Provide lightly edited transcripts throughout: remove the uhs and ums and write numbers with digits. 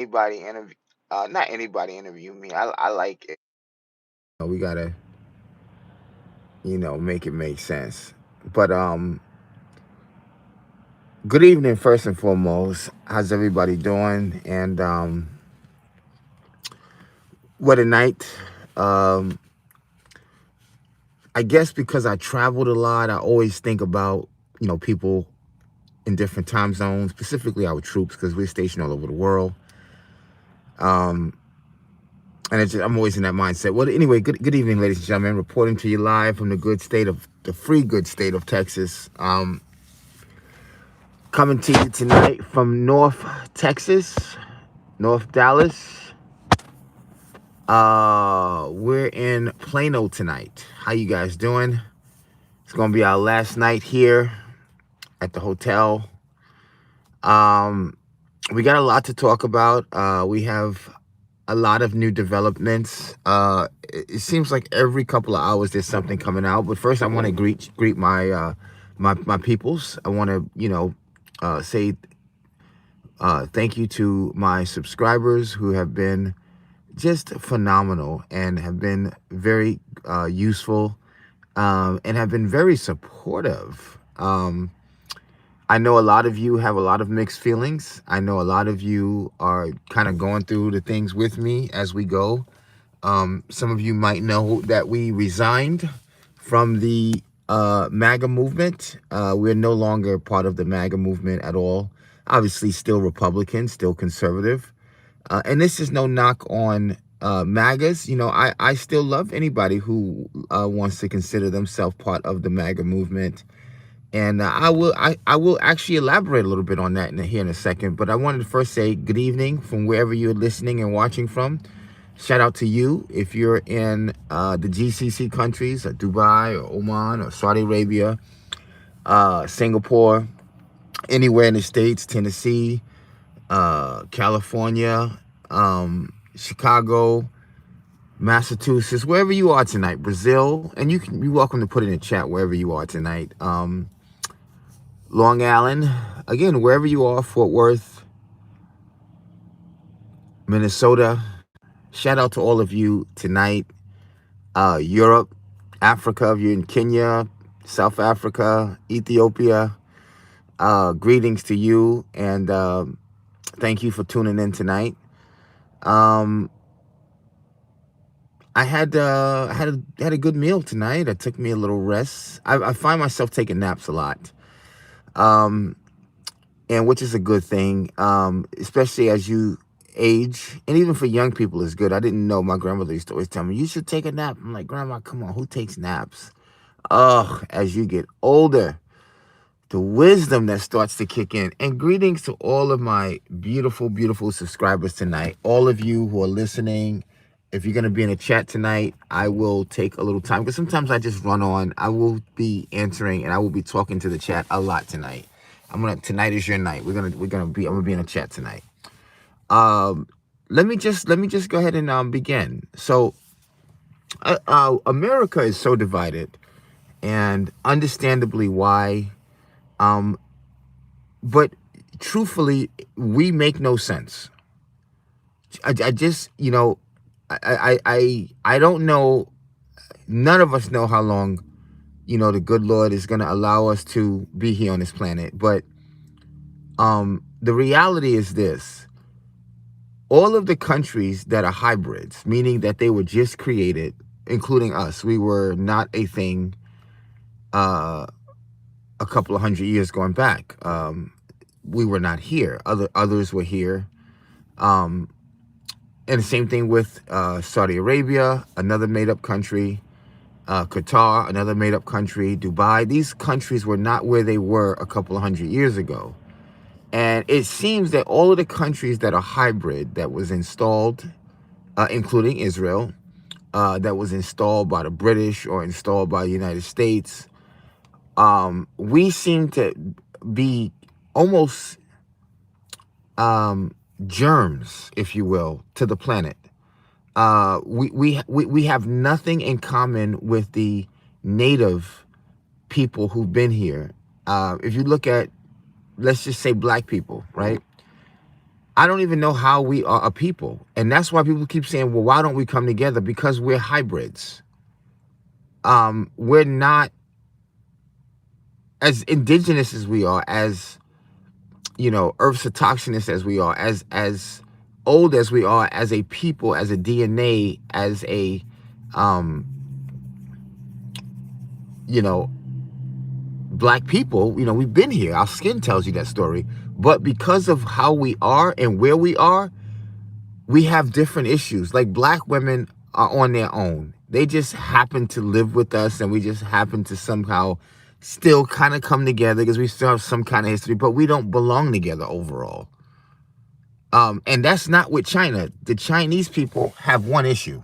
anybody interview, not anybody interview me. I like it. We gotta, make it make sense. But good evening, first and foremost. How's everybody doing? And what a night. Um, I guess because I traveled a lot, I always think about people in different time zones, specifically our troops, because we're stationed all over the world. Um, and I'm always in that mindset. Well, anyway, good evening, ladies and gentlemen. Reporting to you live from the free good state of Texas. Coming to you tonight from North Texas, North Dallas. We're in Plano tonight. How you guys doing? It's gonna be our last night here at the hotel. Um, we got a lot to talk about. We have a lot of new developments. It seems like every couple of hours there's something coming out. But first, I want to greet my my peoples. I want to say thank you to my subscribers who have been just phenomenal and have been very useful and have been very supportive. I know a lot of you have a lot of mixed feelings. I know a lot of you are kind of going through the things with me as we go. Some of you might know that we resigned from the MAGA movement. We're no longer part of the MAGA movement at all. Obviously, still Republican, still conservative. And this is no knock on MAGAs. I still love anybody who wants to consider themselves part of the MAGA movement. And I will actually elaborate a little bit on that here in a second. But I wanted to first say good evening from wherever you're listening and watching from. Shout out to you if you're in the GCC countries, Dubai or Oman or Saudi Arabia, Singapore, anywhere in the States, Tennessee, California, Chicago, Massachusetts, wherever you are tonight, Brazil, and you're welcome to put it in the chat wherever you are tonight. Long Island, again, wherever you are, Fort Worth, Minnesota. Shout out to all of you tonight. Europe, Africa, if you're in Kenya, South Africa, Ethiopia. Greetings to you, and thank you for tuning in tonight. Um, I had a good meal tonight. I took me a little rest. I find myself taking naps a lot, um, and which is a good thing, especially as you age, and even for young people is good. I didn't know. My grandmother used to always tell me you should take a nap. I'm like, Grandma, come on, who takes naps? Ugh, as you get older, the wisdom that starts to kick in. And greetings to all of my beautiful, beautiful subscribers tonight. All of you who are listening. If you're going to be in a chat tonight, I will take a little time because sometimes I just run on. I will be answering and I will be talking to the chat a lot tonight. Tonight is your night. I'm gonna be in a chat tonight. Um, let me just go ahead and begin. So, America is so divided, and understandably why. Um, but truthfully, we make no sense. I just, I don't know. None of us know how long, the good Lord is going to allow us to be here on this planet. But the reality is this: all of the countries that are hybrids, meaning that they were just created, including us, we were not a thing. Uh, a couple of hundred years going back, we were not here. Others were here. Um, And the same thing with Saudi Arabia, another made up country, Qatar, another made up country, Dubai. These countries were not where they were a couple of hundred years ago. And it seems that all of the countries that are hybrid that was installed, including Israel, that was installed by the British or installed by the United States, we seem to be almost germs, if you will, to the planet. We have nothing in common with the native people who've been here. If you look at, let's just say, black people, right? I don't even know how we are a people. And that's why people keep saying, well, why don't we come together? Because we're hybrids. We're not as indigenous as we are, as earth's autochthonous as we are, as old as we are, as a people, as a DNA, as a um, you know, black people. We've been here. Our skin tells you that story. But because of how we are and where we have different issues. Like black women are on their own. They just happen to live with us, and we just happen to somehow still kind of come together because we still have some kind of history, but we don't belong together overall. And that's not with China. The Chinese people have one issue.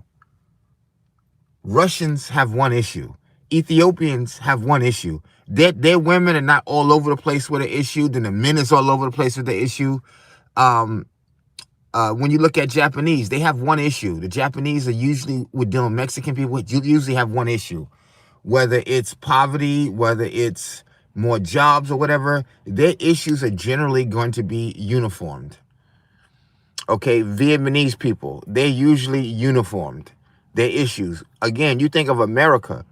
Russians have one issue. Ethiopians have one issue. Their women are not all over the place with an issue. Then the men is all over the place with the issue. When you look at Japanese, they have one issue. The Japanese are usually, with dealing with Mexican people, you usually have one issue. Whether it's poverty, whether it's more jobs or whatever, their issues are generally going to be uniformed. Okay, Vietnamese people, they're usually uniformed. Their issues. Again, you think of America.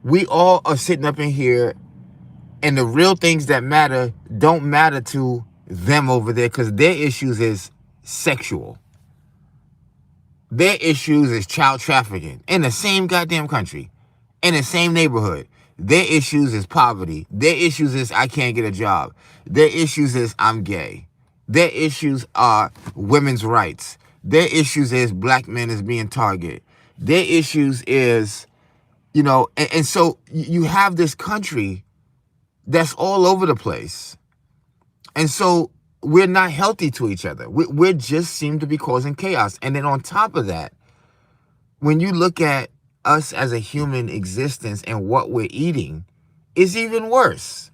We all are sitting up in here, and the real things that matter don't matter to them over there, because their issues is sexual. Their issues is child trafficking in the same goddamn country, in the same neighborhood. Their issues is poverty. Their issues is I can't get a job. Their issues is I'm gay. Their issues are women's rights. Their issues is black men is being targeted. Their issues is, and so you have this country that's all over the place. And so we're not healthy to each other. We just seem to be causing chaos. And then on top of that, when you look at us as a human existence and what we're eating, it's even worse.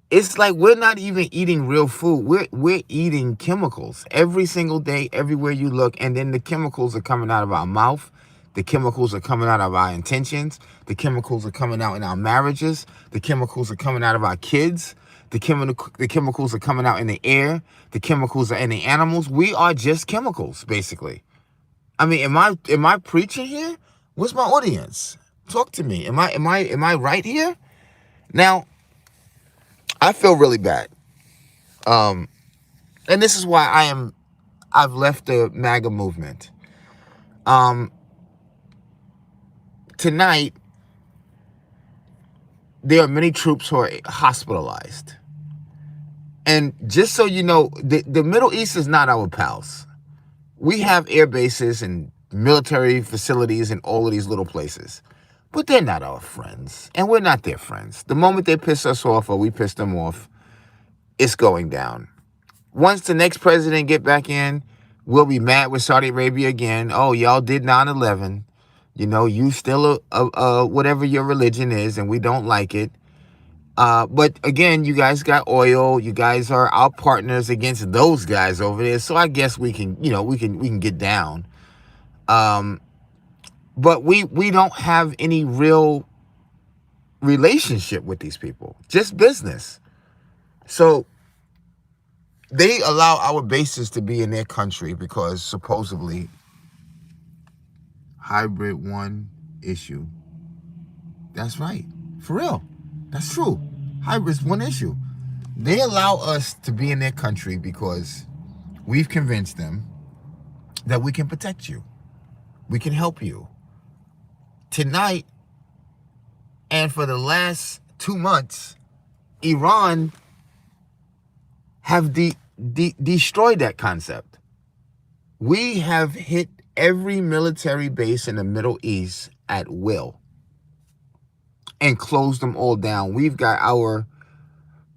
It's like we're not even eating real food. We're eating chemicals every single day, everywhere you look. And then the chemicals are coming out of our mouth. The chemicals are coming out of our intentions. The chemicals are coming out in our marriages. The chemicals are coming out of our kids. The chemicals are coming out in the air. The chemicals are in the animals. We are just chemicals, basically. I mean, am I preaching here? What's my audience? Talk to me. Am I right here? Now, I feel really bad. And this is why I've left the MAGA movement. Tonight, there are many troops who are hospitalized. And just so you know, the Middle East is not our pals. We have air bases and military facilities in all of these little places. But they're not our friends. And we're not their friends. The moment they piss us off or we piss them off, it's going down. Once the next president get back in, we'll be mad with Saudi Arabia again. Oh, y'all did 9/11. You still a whatever your religion is, and we don't like it. But again, you guys got oil. You guys are our partners against those guys over there. So I guess we can, we can get down. But we don't have any real relationship with these people, just business. So they allow our bases to be in their country because supposedly hybrid one issue. That's right. For real. That's true. Hybrid's one issue. They allow us to be in their country because we've convinced them that we can protect you. We can help you. Tonight, and for the last 2 months, Iran have destroyed that concept. We have hit every military base in the Middle East at will and closed them all down. We've got our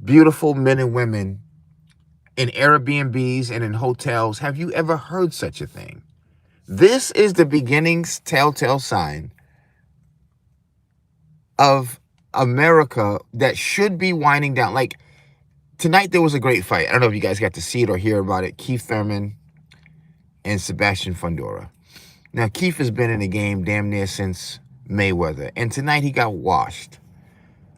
beautiful men and women in Airbnbs and in hotels. Have you ever heard such a thing? This is the beginning's telltale sign of America that should be winding down. Like tonight, there was a great fight. I don't know if you guys got to see it or hear about it. Keith Thurman and Sebastian Fundora. Now, Keith has been in the game damn near since Mayweather, and tonight he got washed.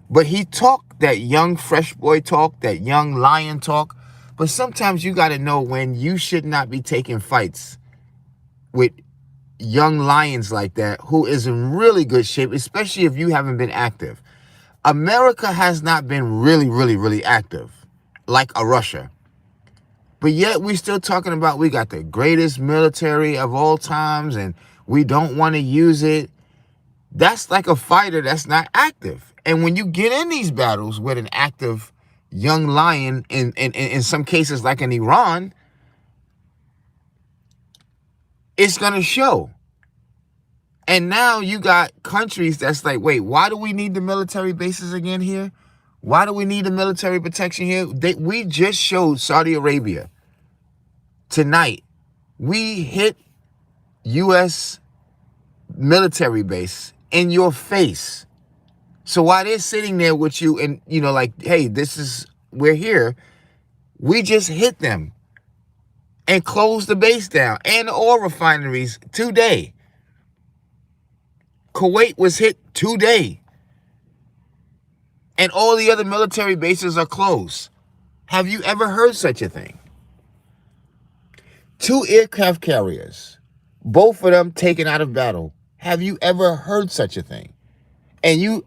But he talked that young fresh boy talk, that young lion talk, But sometimes you got to know when you should not be taking fights with young lions like that who is in really good shape, especially if you haven't been active. America has not been really active like a Russia. But yet we're still talking about we got the greatest military of all times and we don't want to use it. That's like a fighter that's not active. And when you get in these battles with an active young lion, in some cases like in Iran, it's going to show. And now you got countries that's like, wait, why do we need the military bases again here? Why do we need the military protection here? We just showed Saudi Arabia tonight. We hit U.S. military base in your face. So while they're sitting there with you and, like, hey, we're here, we just hit them and closed the base down and the oil refineries today. Kuwait was hit today. And all the other military bases are closed. Have you ever heard such a thing? 2 aircraft carriers, both of them taken out of battle. Have you ever heard such a thing? And you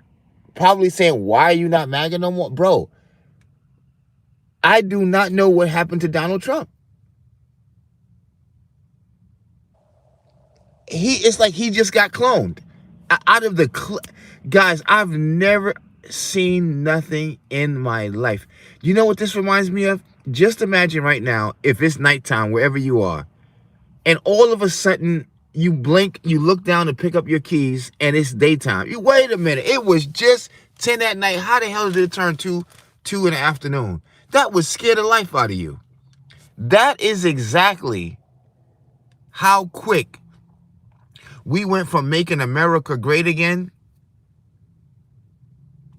probably saying, why are you not MAGA no more? Bro, I do not know what happened to Donald Trump. It's like he just got cloned. Out of the... Guys, I've never seen nothing in my life. You know what this reminds me of? Just imagine right now, if it's nighttime, wherever you are, and all of a sudden, you blink, you look down to pick up your keys, and it's daytime. You wait a minute. It was just 10 at night. How the hell did it turn 2 in the afternoon? That would scare the life out of you. That is exactly how quick we went from making America great again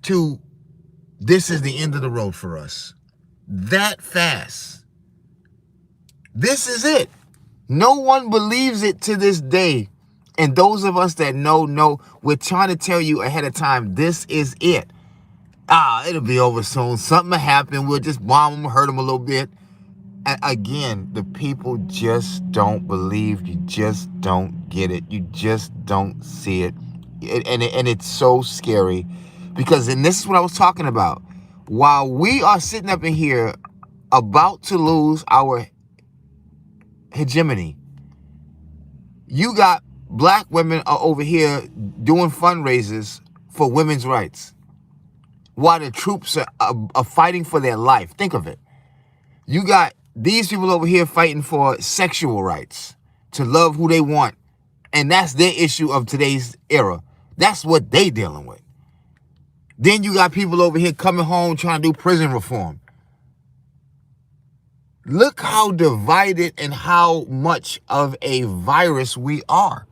to this is the end of the road for us. That fast. This is it. No one believes it to this day. And those of us that know, we're trying to tell you ahead of time, this is it. It'll be over soon. Something will happen. We'll just bomb them, hurt them a little bit. And again, the people just don't believe. You just don't get it. You just don't see it. And it's so scary because, and this is what I was talking about. While we are sitting up in here about to lose our hegemony, you got black women are over here doing fundraisers for women's rights while the troops are fighting for their life. Think of it. You got these people over here fighting for sexual rights, to love who they want. And that's their issue of today's era. That's what they dealing with. Then you got people over here coming home trying to do prison reform. Look how divided and how much of a virus we are.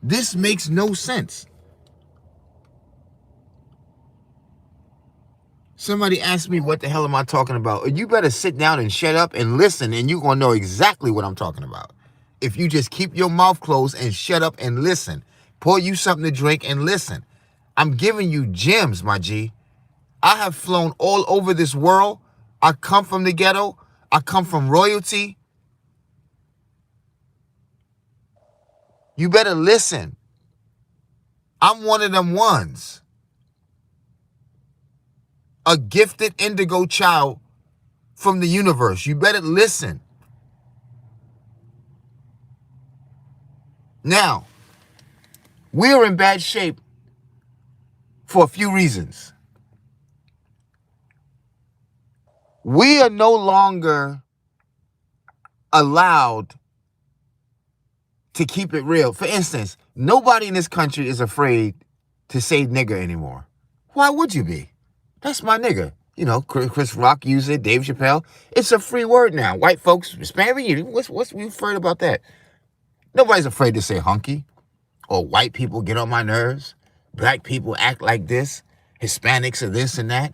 This makes no sense. Somebody asked me, what the hell am I talking about? You better sit down and shut up and listen, and you're going to know exactly what I'm talking about. If you just keep your mouth closed and shut up and listen. Pour you something to drink and listen. I'm giving you gems, my G. I have flown all over this world. I come from the ghetto. I come from royalty. You better listen. I'm one of them ones. A gifted indigo child from the universe. You better listen. Now, we're in bad shape for a few reasons. We are no longer allowed to keep it real. For instance, nobody in this country is afraid to say nigger anymore. Why would you be? That's my nigga. You know, Chris Rock used it, Dave Chappelle. It's a free word now. White folks, Hispanic, what's we afraid about that? Nobody's afraid to say hunky. Or white people get on my nerves. Black people act like this. Hispanics are this and that.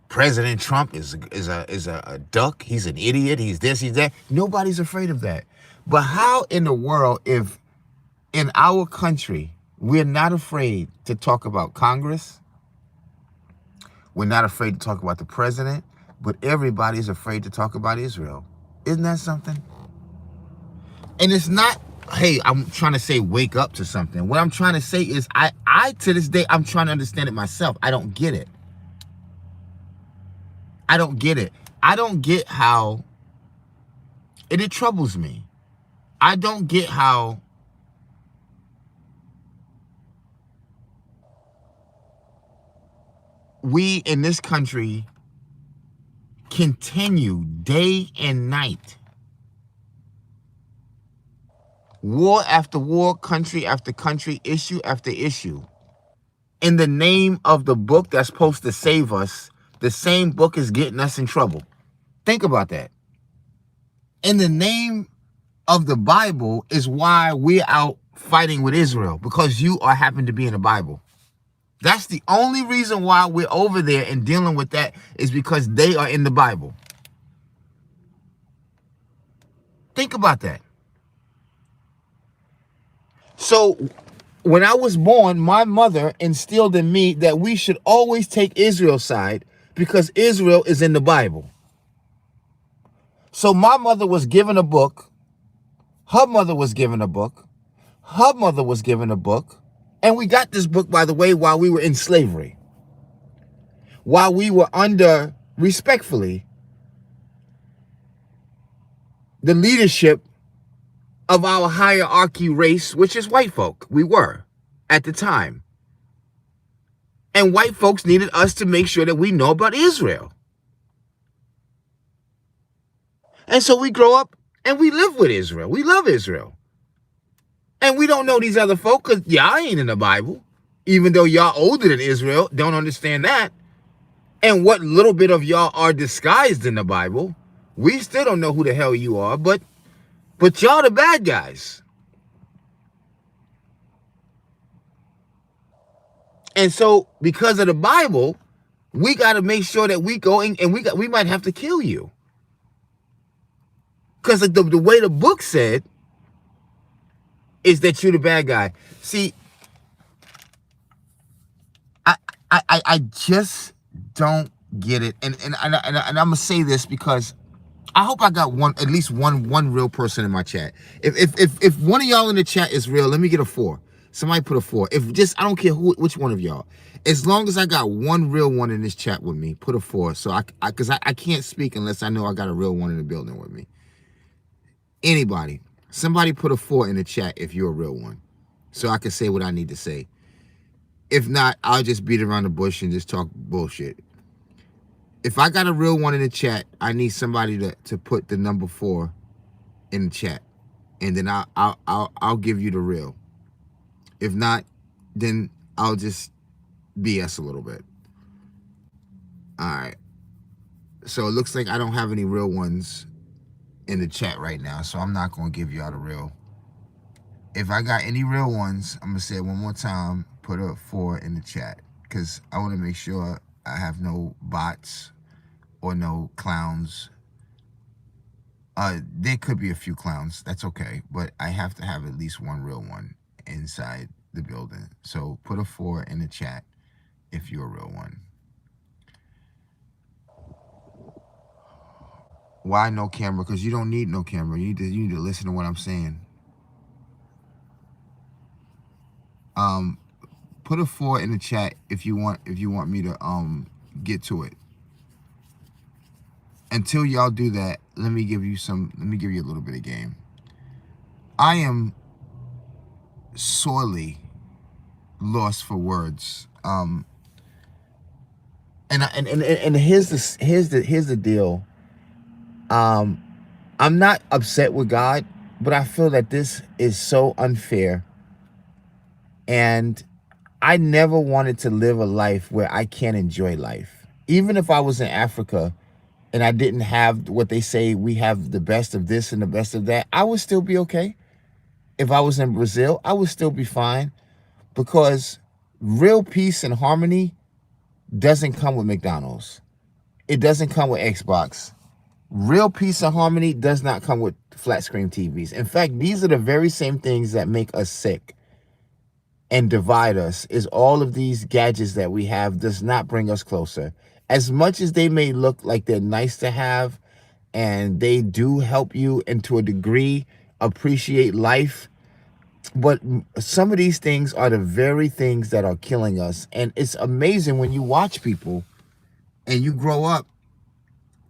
President Trump is a duck. He's an idiot. He's this, he's that. Nobody's afraid of that. But how in the world, if in our country, we're not afraid to talk about Congress, we're not afraid to talk about the president, but everybody's afraid to talk about Israel. Isn't that something? And it's not, hey, I'm trying to say wake up to something. What I'm trying to say is I to this day, I'm trying to understand it myself. I don't get it. I don't get it. I don't get how, and it troubles me. I don't get how we in this country continue day and night, war after war, country after country, issue after issue, in the name of the book that's supposed to save us. The same book is getting us in trouble. Think about that. In the name of the Bible is why we're out fighting with Israel, because you are happen to be in the Bible. That's the only reason why we're over there and dealing with that, is because they are in the Bible. Think about that. So when I was born, my mother instilled in me that we should always take Israel's side because Israel is in the Bible. So my mother was given a book. Her mother was given a book. Her mother was given a book. And we got this book, by the way, while we were in slavery. While we were under, respectfully, the leadership of our hierarchy race, which is white folk. We were at the time. And white folks needed us to make sure that we know about Israel. And so we grow up and we live with Israel. We love Israel. And we don't know these other folk because y'all ain't in the Bible. Even though y'all older than Israel, don't understand that. And what little bit of y'all are disguised in the Bible, we still don't know who the hell you are, but y'all the bad guys. And so because of the Bible, we got to make sure that we go and we might have to kill you. Because the way the book said is that you're the bad guy. See, I just don't get it. And I'm gonna say this because I hope I got at least one real person in my chat. If one of y'all in the chat is real, let me get a 4. Somebody put a 4. If just, I don't care which one of y'all. As long as I got one real one in this chat with me, put a 4. So because I can't speak unless I know I got a real one in the building with me. Anybody, somebody put a 4 in the chat if you're a real one, so I can say what I need to say. If not, I'll just beat around the bush and just talk bullshit. If I got a real one in the chat, I need somebody to put the number 4 in the chat, and then I'll give you the real. If not, then I'll just BS a little bit. All right. So it looks like I don't have any real ones in the chat right now, so I'm not gonna give y'all the real. If I got any real ones, I'm gonna say it one more time. Put a 4 in the chat, because I want to make sure I have no bots or no clowns. There could be a few clowns. That's okay, but I have to have at least one real one inside the building. So put a 4 in the chat if you're a real one. Why no camera? Because you don't need no camera. You need to listen to what I'm saying. Put a 4 in the chat if you want me to get to it. Until y'all do that, let me give you a little bit of game. I am sorely lost for words. And here's the deal. I'm not upset with God, but I feel that this is so unfair. And I never wanted to live a life where I can't enjoy life. Even if I was in Africa and I didn't have what they say, we have the best of this and the best of that, I would still be okay. If I was in Brazil, I would still be fine, because real peace and harmony doesn't come with McDonald's. It doesn't come with Xbox. Real peace and harmony does not come with flat screen TVs. In fact, these are the very same things that make us sick and divide us. Is all of these gadgets that we have does not bring us closer. As much as they may look like they're nice to have, and they do help you and to a degree appreciate life, but some of these things are the very things that are killing us. And it's amazing when you watch people and you grow up,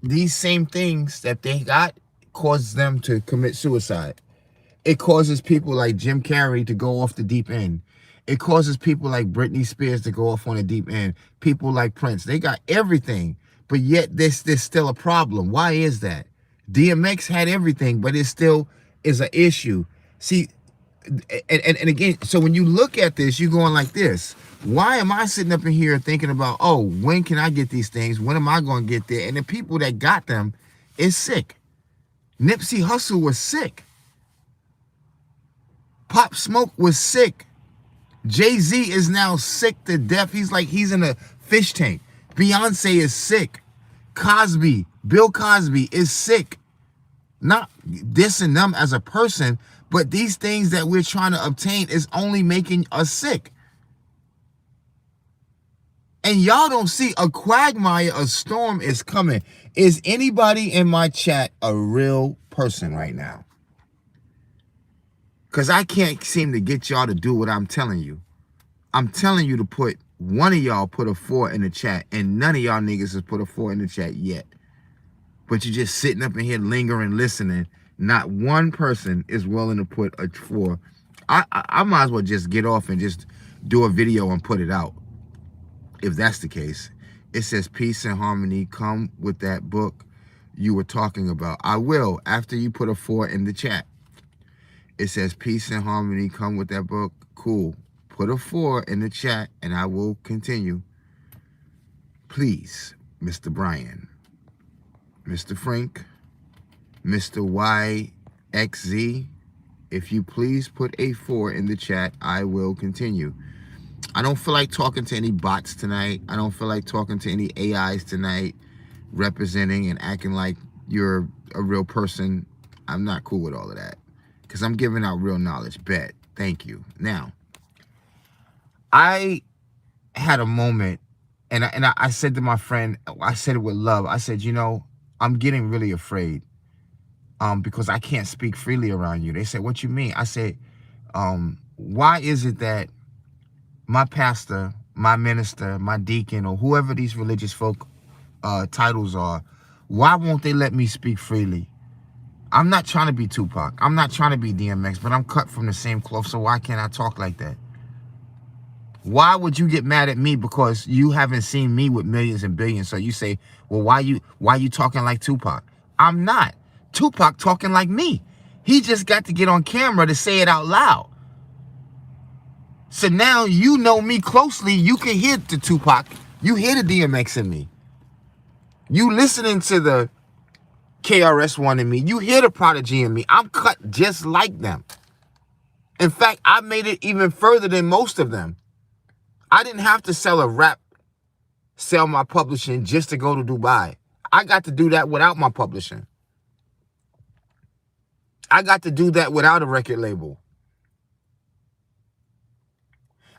these same things that they got causes them to commit suicide. It causes people like Jim Carrey to go off the deep end. It causes people like Britney Spears to go off on the deep end. People like Prince, they got everything, but yet there's still a problem. Why is that? DMX had everything, but it still is an issue. See, and again, so when you look at this, you're going like this. Why am I sitting up in here thinking about, oh, when can I get these things? When am I going to get there? And the people that got them is sick. Nipsey Hussle was sick. Pop Smoke was sick. Jay-Z is now sick to death. He's in a fish tank. Beyonce is sick. Bill Cosby is sick. Not dissing them as a person, but these things that we're trying to obtain is only making us sick. And y'all don't see a quagmire, a storm is coming. Is anybody in my chat a real person right now? Because I can't seem to get y'all to do what I'm telling you. I'm telling you to put, one of y'all put a 4 in the chat, and none of y'all niggas has put a 4 in the chat yet. But you're just sitting up in here lingering, listening. Not one person is willing to put a 4. I might as well just get off and just do a video and put it out. If that's the case. It says peace and harmony come with that book you were talking about. I will, after you put a 4 in the chat. It says peace and harmony come with that book. Cool. Put a 4 in the chat and I will continue. Please, Mr. Brian, Mr. Frank, Mr. YXZ, if you please put a 4 in the chat, I will continue. I don't feel like talking to any bots tonight. I don't feel like talking to any AIs tonight, representing and acting like you're a real person. I'm not cool with all of that because I'm giving out real knowledge. Bet. Thank you. Now, I had a moment, and I said to my friend, I said it with love. I said, you know, I'm getting really afraid because I can't speak freely around you. They said, what you mean? I said, why is it that my pastor, my minister, my deacon, or whoever these religious folk titles are, why won't they let me speak freely? I'm not trying to be Tupac. I'm not trying to be DMX, but I'm cut from the same cloth, so why can't I talk like that? Why would you get mad at me because you haven't seen me with millions and billions? So you say, well, why you talking like Tupac? I'm not. Tupac talking like me. He just got to get on camera to say it out loud. So now you know me closely. You can hear the Tupac. You hear the DMX in me. You listening to the KRS-One in me. You hear the Prodigy in me. I'm cut just like them. In fact, I made it even further than most of them. I didn't have to sell my publishing just to go to Dubai. I got to do that without my publishing. I got to do that without a record label.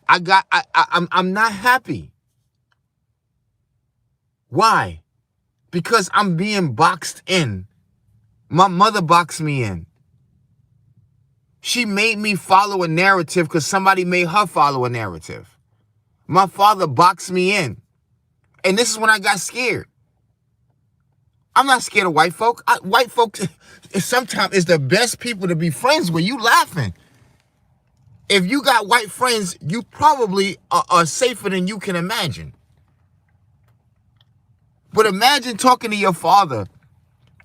I'm not happy. Why? Because I'm being boxed in. My mother boxed me in. She made me follow a narrative because somebody made her follow a narrative. My father boxed me in. And this is when I got scared. I'm not scared of white folk. White folk sometimes is the best people to be friends with. You laughing. If you got white friends, you probably are safer than you can imagine. But imagine talking to your father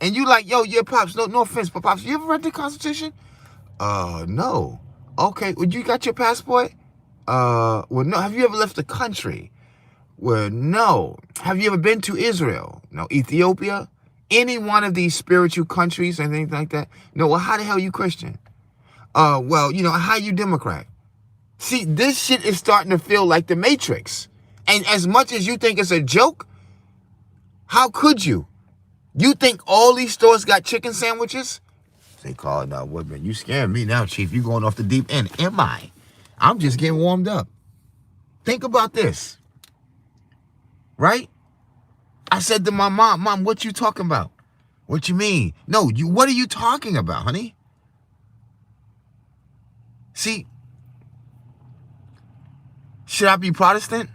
and you like, yo, yeah, Pops, no offense, but Pops, you ever read the Constitution? No. Okay, well, you got your passport? Well, no. Have you ever left the country? Well, no. Have you ever been to Israel? No. Ethiopia? Any one of these spiritual countries or anything like that? No. Well, how the hell are you Christian? Well, you know, how you Democrat? See, this shit is starting to feel like the Matrix. And as much as you think it's a joke, how could you? You think all these stores got chicken sandwiches? They call it now, what, man? You scaring me now, Chief. You going off the deep end. Am I? I'm just getting warmed up. Think about this. Right? I said to my mom, what you talking about? What you mean? No, what are you talking about, honey? See, should I be Protestant?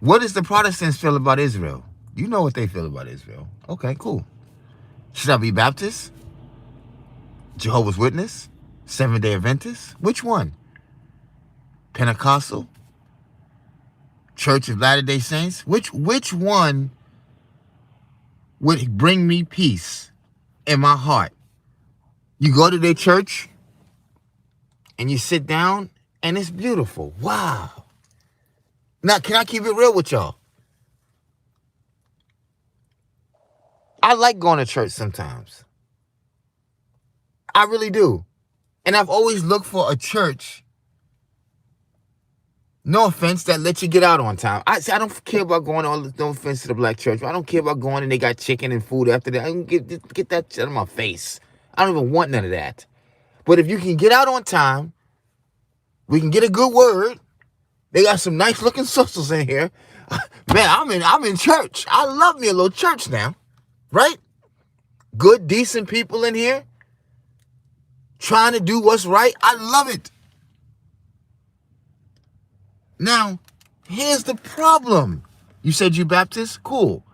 What does the Protestants feel about Israel? You know what they feel about Israel. Okay, cool. Should I be Baptist? Jehovah's Witness? Seventh-day Adventist? Which one? Pentecostal? Church of Latter-day Saints? Which one would bring me peace in my heart? You go to their church and you sit down and it's beautiful. Wow. Now, can I keep it real with y'all? I like going to church sometimes. I really do. And I've always looked for a church, no offense, that lets you get out on time. I don't care about going on, no offense to the black church. I don't care about going and they got chicken and food after that. I don't get that shit out of my face. I don't even want none of that. But if you can get out on time, we can get a good word. They got some nice looking sisters in here. Man, I'm in church. I love me a little church now. Right? Good, decent people in here. Trying to do what's right. I love it. Now, here's the problem. You said you Baptist? Cool.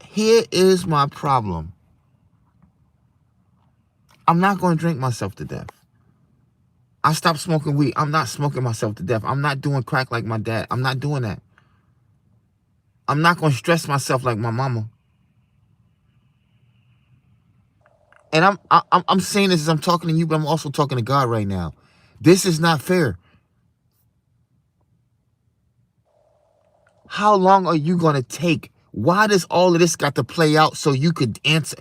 Here is my problem. I'm not going to drink myself to death. I stopped smoking weed. I'm not smoking myself to death. I'm not doing crack like my dad. I'm not doing that. I'm not going to stress myself like my mama. And I'm saying this as I'm talking to you, but I'm also talking to God right now. This is not fair. How long are you going to take? Why does all of this got to play out so you could answer?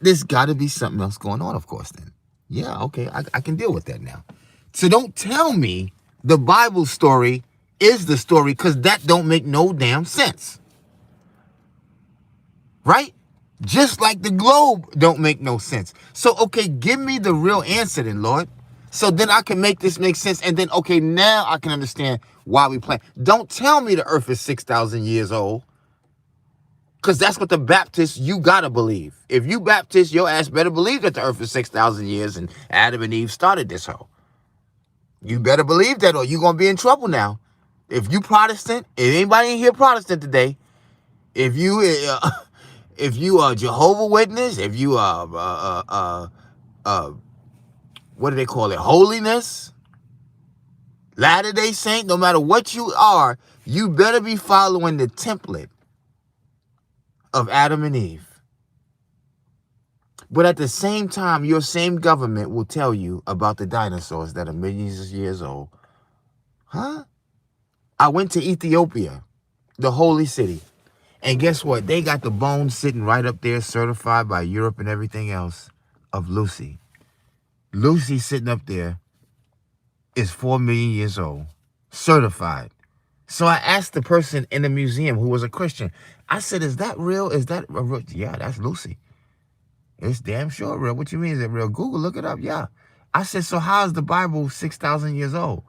There's got to be something else going on, of course, then. Yeah, okay, I can deal with that now. So don't tell me the Bible story is the story, because that don't make no damn sense. Right? Just like the globe don't make no sense. So, okay, give me the real answer then, Lord. So then I can make this make sense. And then, okay, now I can understand why we play. Don't tell me the earth is 6,000 years old. Because that's what the Baptists, you got to believe. If you Baptist, your ass better believe that the earth is 6,000 years and Adam and Eve started this hoe. You better believe that or you're going to be in trouble now. If you Protestant, if anybody in here Protestant today, if you are Jehovah Witness, if you are what do they call it? Holiness, Latter-day Saint, no matter what you are, you better be following the template of Adam and Eve. But at the same time, your same government will tell you about the dinosaurs that are millions of years old. Huh? I went to Ethiopia, the holy city. And guess what? They got the bones sitting right up there, certified by Europe and everything else, of Lucy. Lucy sitting up there is 4 million years old, certified. So I asked the person in the museum who was a Christian, I said, is that real? Is that a real? Yeah, that's Lucy. It's damn sure real. What you mean, is it real? Google, look it up. Yeah. I said, so how is the Bible 6,000 years old?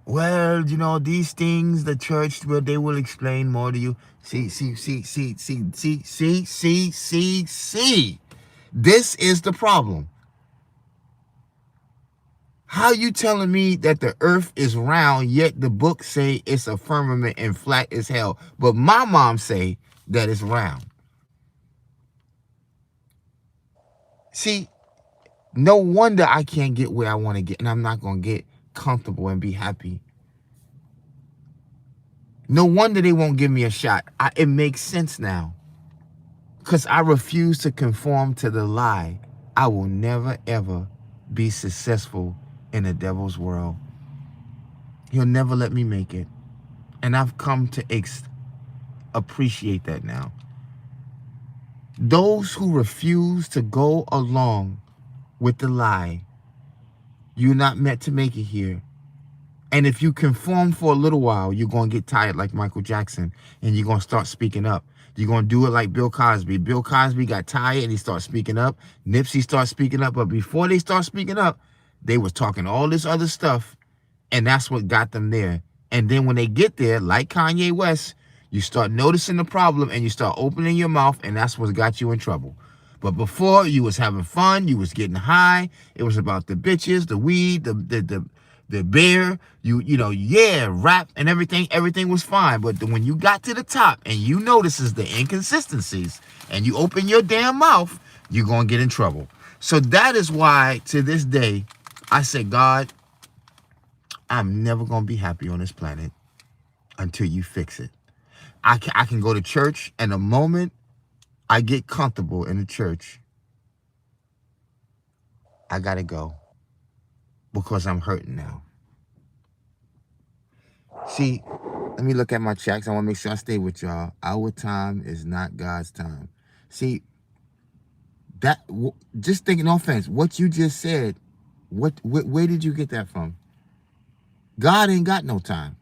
Well, you know, these things, the church, well, they will explain more to you. See. This is the problem. How you telling me that the earth is round, yet the book say it's a firmament and flat as hell, but my mom say that it's round? See, no wonder I can't get where I want to get, and I'm not going to get comfortable and be happy. No wonder they won't give me a shot. It makes sense now. Because I refuse to conform to the lie. I will never, ever be successful in the devil's world. He'll never let me make it. And I've come to appreciate that now. Those who refuse to go along with the lie, you're not meant to make it here. And if you conform for a little while, you're going to get tired like Michael Jackson, and you're going to start speaking up. You're going to do it like Bill Cosby. Bill Cosby got tired and he started speaking up. Nipsey started speaking up. But before they start speaking up, they was talking all this other stuff, and that's what got them there. And then when they get there, like Kanye West, you start noticing the problem and you start opening your mouth, and that's what got you in trouble. But before, you was having fun, you was getting high. It was about the bitches, the weed, the beer. Yeah, rap and everything. Everything was fine. But when you got to the top and you notices the inconsistencies and you open your damn mouth, you're gonna get in trouble. So that is why to this day, I say, God, I'm never gonna be happy on this planet until you fix it. I can go to church, and the moment I get comfortable in the church, I gotta go because I'm hurting now. See, let me look at my checks. I want to make sure I stay with y'all. Our time is not God's time. See, just thinking, no offense, what you just said, where did you get that from? God ain't got no time.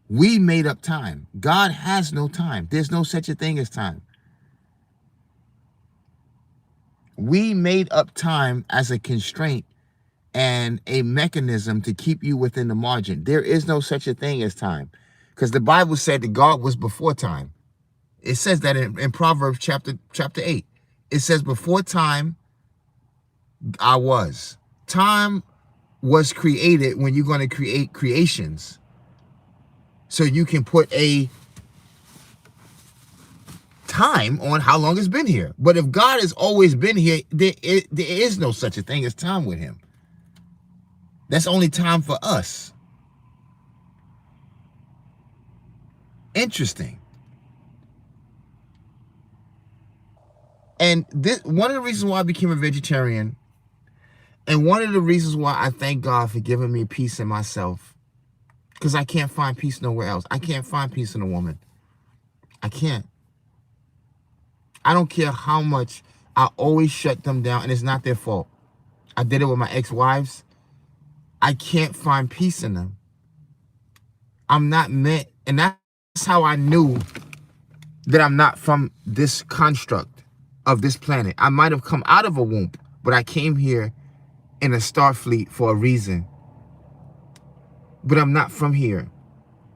We made up time. God has no time. There's no such a thing as time. We made up time as a constraint and a mechanism to keep you within the margin. There is no such a thing as time, because the Bible said that God was before time. It says that in Proverbs chapter 8. It says, before time, I was. Time was created when you're going to create creations. So you can put a time on how long it's been here. But if God has always been here, there is no such a thing as time with him. That's only time for us. Interesting. And this, one of the reasons why I became a vegetarian, and one of the reasons why I thank God for giving me peace in myself, because I can't find peace nowhere else. I can't find peace in a woman. I can't. I don't care how much I always shut them down, and it's not their fault. I did it with my ex-wives. I can't find peace in them. I'm not meant, and that's how I knew that I'm not from this construct of this planet. I might have come out of a womb, but I came here in a Starfleet for a reason. But I'm not from here.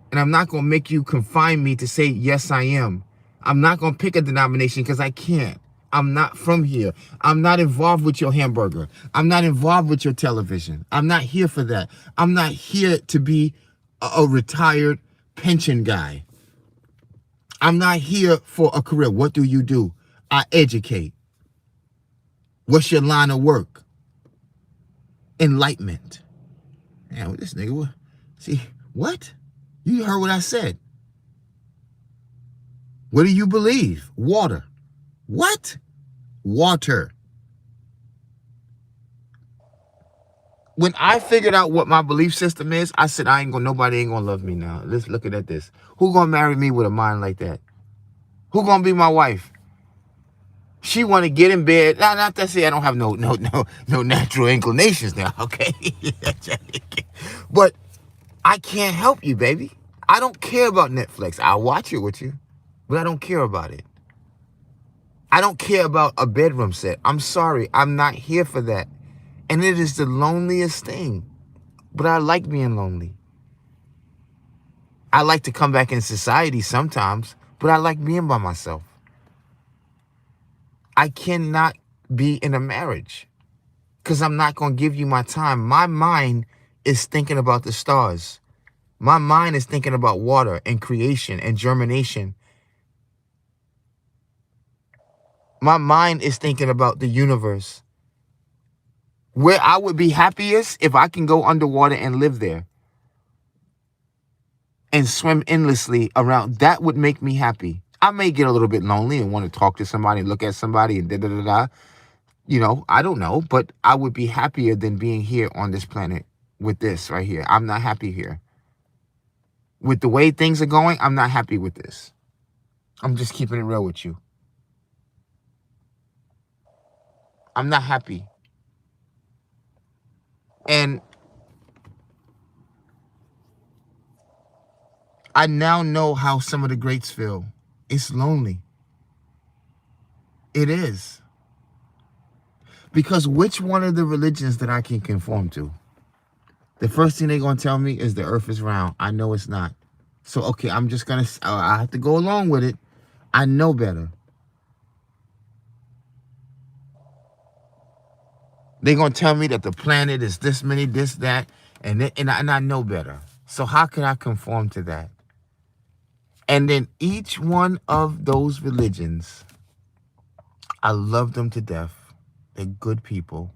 And I'm not going to make you confine me to say, yes, I am. I'm not going to pick a denomination because I can't. I'm not from here. I'm not involved with your hamburger. I'm not involved with your television. I'm not here for that. I'm not here to be a retired pension guy. I'm not here for a career. What do you do? I educate. What's your line of work? Enlightenment. Man, this nigga, see, what? You heard what I said. What do you believe? Water. What? Water. When I figured out what my belief system is, I said, nobody ain't gonna love me now. Let's look at this. Who gonna marry me with a mind like that? Who gonna be my wife? She want to get in bed. Not to say I don't have no natural inclinations now, okay? But I can't help you, baby. I don't care about Netflix. I'll watch it with you, but I don't care about it. I don't care about a bedroom set. I'm sorry. I'm not here for that. And it is the loneliest thing. But I like being lonely. I like to come back in society sometimes, but I like being by myself. I cannot be in a marriage because I'm not going to give you my time. My mind is thinking about the stars. My mind is thinking about water and creation and germination. My mind is thinking about the universe. Where I would be happiest if I can go underwater and live there and swim endlessly around. That would make me happy. I may get a little bit lonely and want to talk to somebody and look at somebody and da-da-da-da. You know, I don't know, but I would be happier than being here on this planet with this right here. I'm not happy here. With the way things are going, I'm not happy with this. I'm just keeping it real with you. I'm not happy. And I now know how some of the greats feel. It's lonely. It is. Because which one of the religions that I can conform to? The first thing they're going to tell me is the earth is round. I know it's not. So, okay, I'm just going to, I have to go along with it. I know better. They're going to tell me that the planet is this many, this, that, and I know better. So how can I conform to that? And then each one of those religions, I love them to death. They're good people.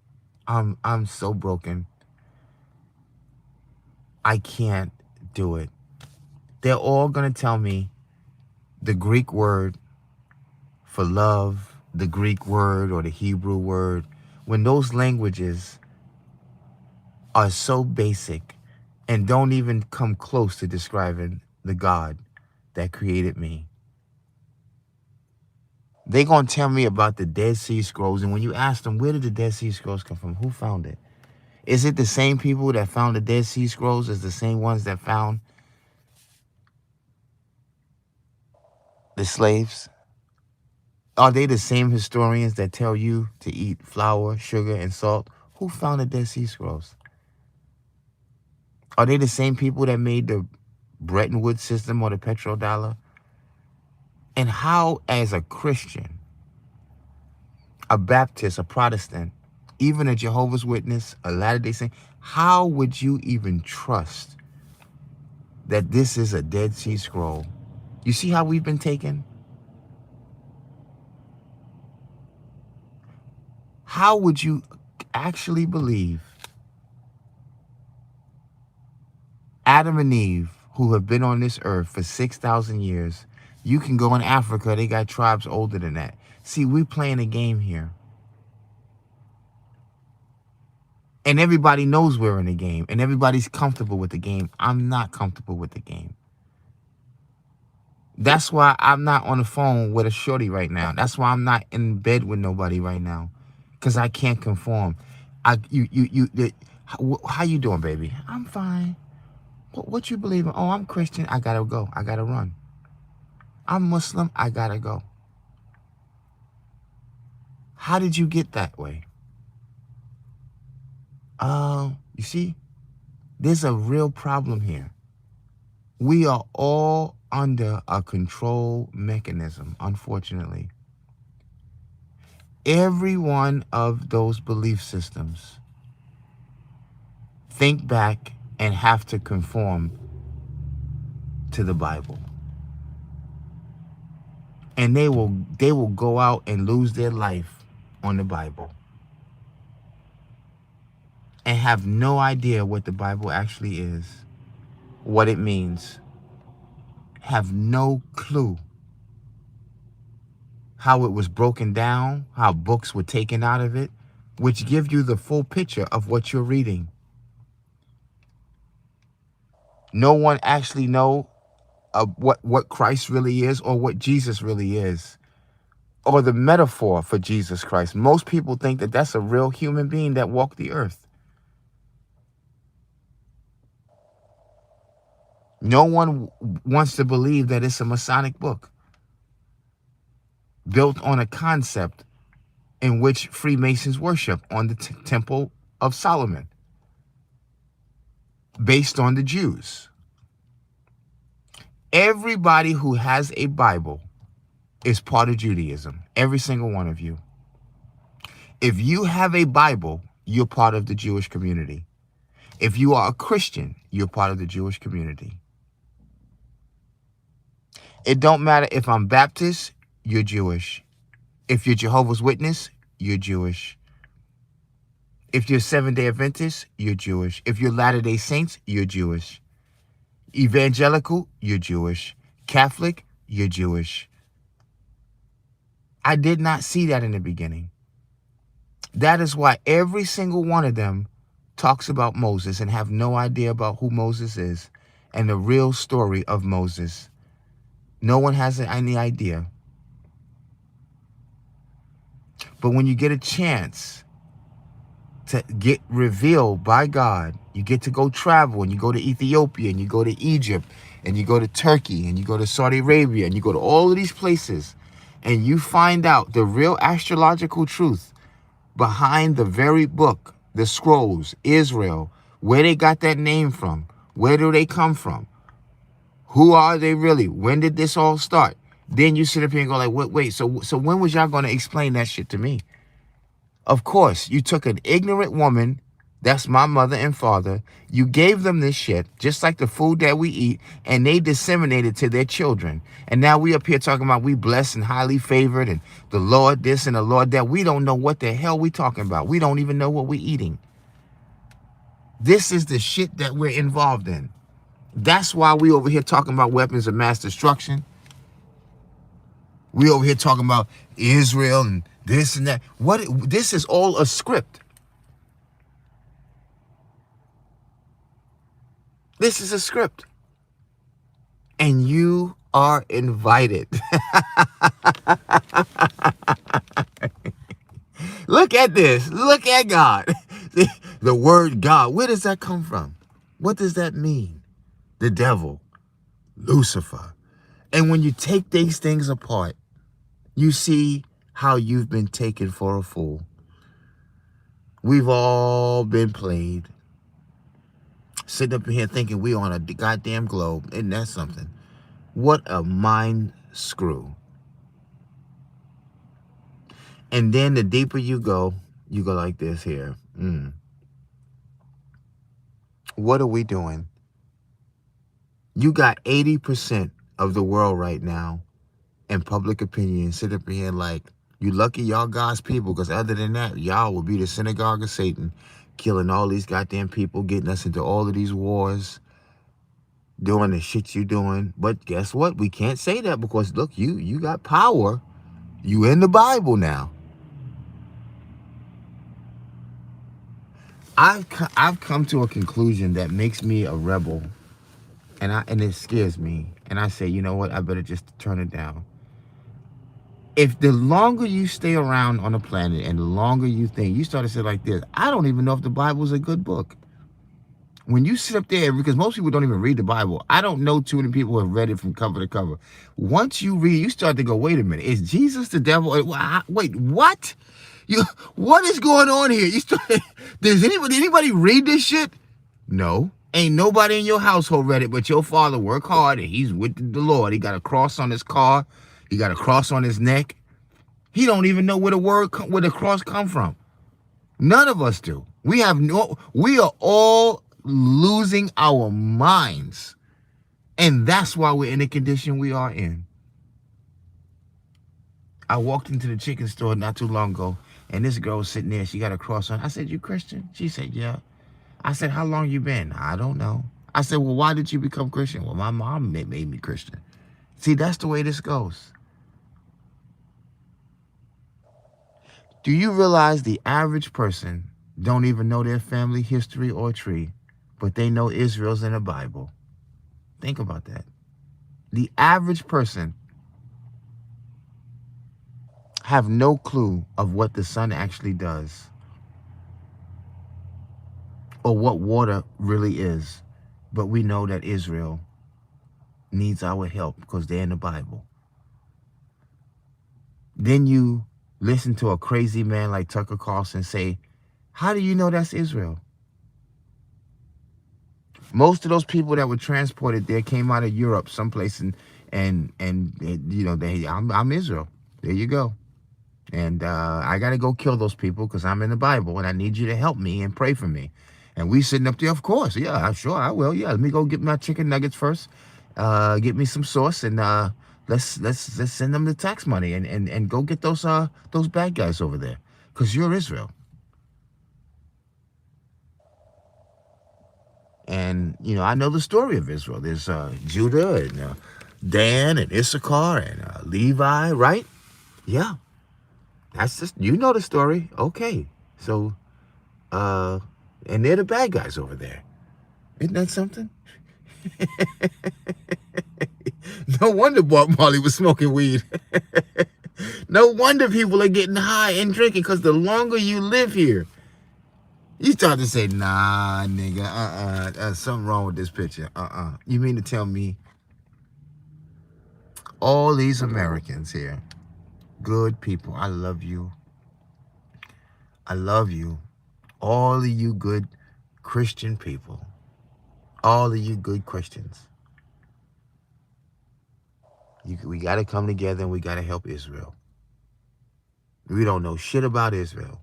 I'm so broken. I can't do it. They're all going to tell me the Greek word for love, the Greek word or the Hebrew word, when those languages are so basic and don't even come close to describing the God that created me. They're going to tell me about the Dead Sea Scrolls. And when you ask them, where did the Dead Sea Scrolls come from? Who found it? Is it the same people that found the Dead Sea Scrolls as the same ones that found the slaves? Are they the same historians that tell you to eat flour, sugar, and salt? Who found the Dead Sea Scrolls? Are they the same people that made the Bretton Woods system or the petrodollar? And how, as a Christian, a Baptist, a Protestant, even a Jehovah's Witness, a Latter-day Saint, how would you even trust that this is a Dead Sea Scroll? You see how we've been taken? How would you actually believe Adam and Eve, who have been on this earth for 6,000 years, you can go in Africa, they got tribes older than that. See, we playing a game here. And everybody knows we're in a game, and everybody's comfortable with the game. I'm not comfortable with the game. That's why I'm not on the phone with a shorty right now. That's why I'm not in bed with nobody right now, because I can't conform. How you doing, baby? I'm fine. What you believe in? Oh, I'm Christian. I gotta go. I gotta run. I'm Muslim. I gotta go. How did you get that way? You see, there's a real problem here. We are all under a control mechanism, unfortunately. Every one of those belief systems think back and have to conform to the Bible. And they will go out and lose their life on the Bible and have no idea what the Bible actually is, what it means, have no clue how it was broken down, how books were taken out of it, which give you the full picture of what you're reading. No one actually know what Christ really is or what Jesus really is, or the metaphor for Jesus Christ. Most people think that that's a real human being that walked the earth. No one wants to believe that it's a Masonic book built on a concept in which Freemasons worship on the Temple of Solomon, based on the Jews. Everybody who has a Bible is part of Judaism. Every single one of you. If you have a Bible, you're part of the Jewish community. If you are a Christian, you're part of the Jewish community. It don't matter if I'm Baptist, you're Jewish. If you're Jehovah's Witness, you're Jewish. If you're Seventh-day Adventist, you're Jewish. If you're Latter-day Saints, you're Jewish. Evangelical, you're Jewish. Catholic, you're Jewish. I did not see that in the beginning. That is why every single one of them talks about Moses and have no idea about who Moses is and the real story of Moses. No one has any idea. But when you get a chance to get revealed by God, you get to go travel and you go to Ethiopia and you go to Egypt and you go to Turkey and you go to Saudi Arabia and you go to all of these places and you find out the real astrological truth behind the very book, the scrolls, Israel, where they got that name from, where do they come from, who are they really, when did this all start? Then you sit up here and go like, wait, so when was y'all going to explain that shit to me? Of course, you took an ignorant woman, that's my mother and father, you gave them this shit, just like the food that we eat, and they disseminated to their children. And now we up here talking about we blessed and highly favored and the Lord this and the Lord that. We don't know what the hell we talking about. We don't even know what we're eating. This is the shit that we're involved in. That's why we over here talking about weapons of mass destruction. We over here talking about Israel and this and that. This is all a script. This is a script. And you are invited. Look at this. Look at God. The word God. Where does that come from? What does that mean? The devil, Lucifer. And when you take these things apart, you see how you've been taken for a fool. We've all been played. Sitting up in here thinking we on a goddamn globe. Isn't that something? What a mind screw. And then the deeper you go like this here. What are we doing? You got 80% of the world right now in public opinion sit up here like, you lucky y'all God's people, because other than that, y'all will be the synagogue of Satan, killing all these goddamn people, getting us into all of these wars, doing the shit you doing. But guess what? We can't say that because, look, you got power. You in the Bible now. I've come to a conclusion that makes me a rebel, and it scares me. And I say, you know what? I better just turn it down. If the longer you stay around on the planet and the longer you think, you start to say like this, I don't even know if the Bible is a good book. When you sit up there, because most people don't even read the Bible. I don't know too many people who have read it from cover to cover. Once you read, you start to go, wait a minute, is Jesus the devil? Wait, what? What is going on here? Does anybody read this shit? No. Ain't nobody in your household read it, but your father worked hard and he's with the Lord. He got a cross on his car. He got a cross on his neck. He don't even know where the cross come from. None of us do. We are all losing our minds. And that's why we're in the condition we are in. I walked into the chicken store not too long ago, and this girl was sitting there. She got a cross on. I said, you Christian? She said, yeah. I said, how long you been? I don't know. I said, well, why did you become Christian? Well, my mom made me Christian. See, that's the way this goes. Do you realize the average person don't even know their family history or tree, but they know Israel's in the Bible? Think about that. The average person have no clue of what the sun actually does or what water really is, but we know that Israel needs our help because they're in the Bible. Then you listen to a crazy man like Tucker Carlson say, how do you know that's Israel? Most of those people that were transported there came out of Europe someplace, and you know, I'm Israel. There you go. And I got to go kill those people because I'm in the Bible and I need you to help me and pray for me. And we sitting up there, of course. Yeah, sure, I will. Yeah, let me go get my chicken nuggets first. Get me some sauce, and let's send them the tax money and go get those bad guys over there, because you're Israel. And you know, I know the story of Israel. There's Judah and Dan and Issachar and Levi, right? Yeah, that's just, you know the story. Okay, so and they're the bad guys over there. Isn't that something? No wonder Bob Marley was smoking weed. No wonder people are getting high and drinking, because the longer you live here, you start to say, nah, nigga, something wrong with this picture. You mean to tell me all these Americans here, good people, I love you. I love you. All of you good Christian people, all of you good Christians, we got to come together and we got to help Israel. We don't know shit about Israel.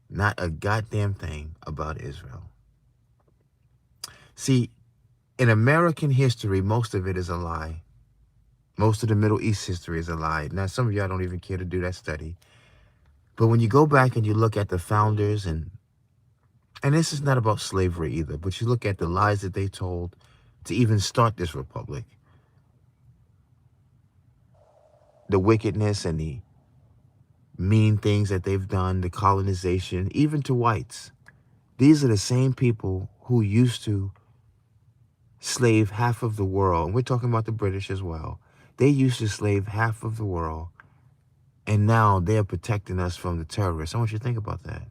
Not a goddamn thing about Israel. See, in American history, most of it is a lie. Most of the Middle East history is a lie. Now, some of y'all don't even care to do that study. But when you go back and you look at the founders, and this is not about slavery either, but you look at the lies that they told to even start this republic, the wickedness and the mean things that they've done, the colonization, even to whites. These are the same people who used to slave half of the world. And we're talking about the British as well. They used to slave half of the world, and now they're protecting us from the terrorists. I want you to think about that.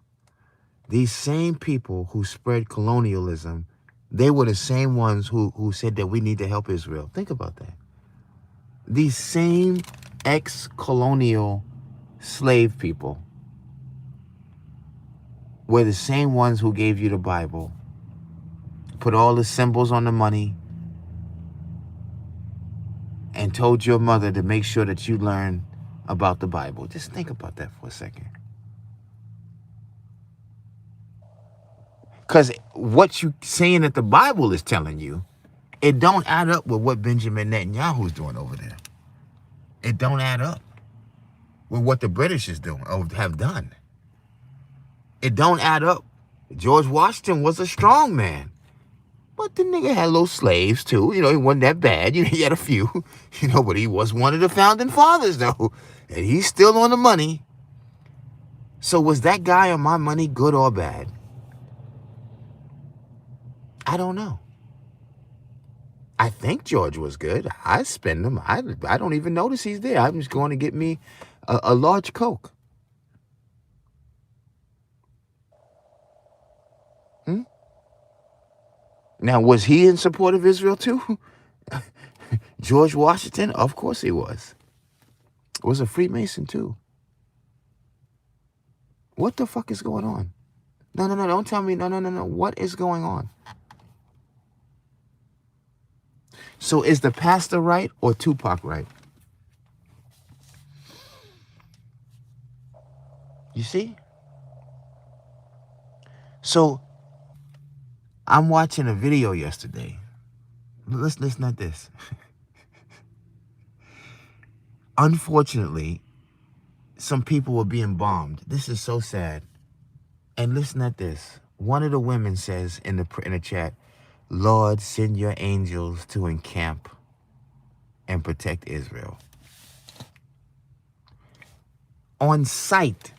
These same people who spread colonialism, they were the same ones who said that we need to help Israel. Think about that. These same ex-colonial slave people were the same ones who gave you the Bible, put all the symbols on the money, and told your mother to make sure that you learn about the Bible. Just think about that for a second. Because what you saying that the Bible is telling you, it don't add up with what Benjamin Netanyahu's doing over there. It don't add up with what the British is doing or have done. It don't add up. George Washington was a strong man, but the nigga had little slaves too. You know, he wasn't that bad. You know, he had a few. You know, but he was one of the founding fathers though, and he's still on the money. So was that guy on my money good or bad? I don't know. I think George was good. I spend him. I don't even notice he's there. I'm just going to get me a large Coke. Now, was he in support of Israel too? George Washington? Of course he was. Was a Freemason too. What the fuck is going on? No, don't tell me. No. What is going on? So is the pastor right or Tupac right? You see? So I'm watching a video yesterday. Listen at this. Unfortunately, some people were being bombed. This is so sad. And listen at this. One of the women says in the chat, "Lord, send your angels to encamp and protect Israel." On sight.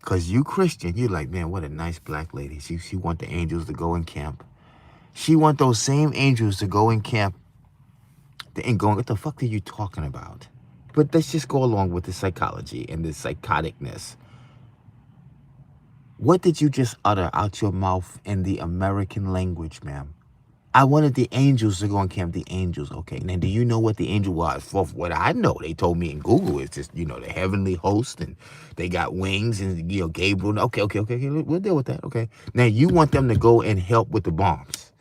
Because you Christian, you're like, man, what a nice black lady. She want the angels to go encamp. She want those same angels to go encamp. They ain't going, what the fuck are you talking about? But let's just go along with the psychology and the psychoticness. What did you just utter out your mouth in the American language, ma'am? I wanted the angels to go and camp. The angels, okay. Now, do you know what the angel was? For what I know, they told me in Google, it's just, you know, the heavenly host, and they got wings, and, you know, Gabriel. Okay, we'll deal with that, okay. Now, you want them to go and help with the bombs.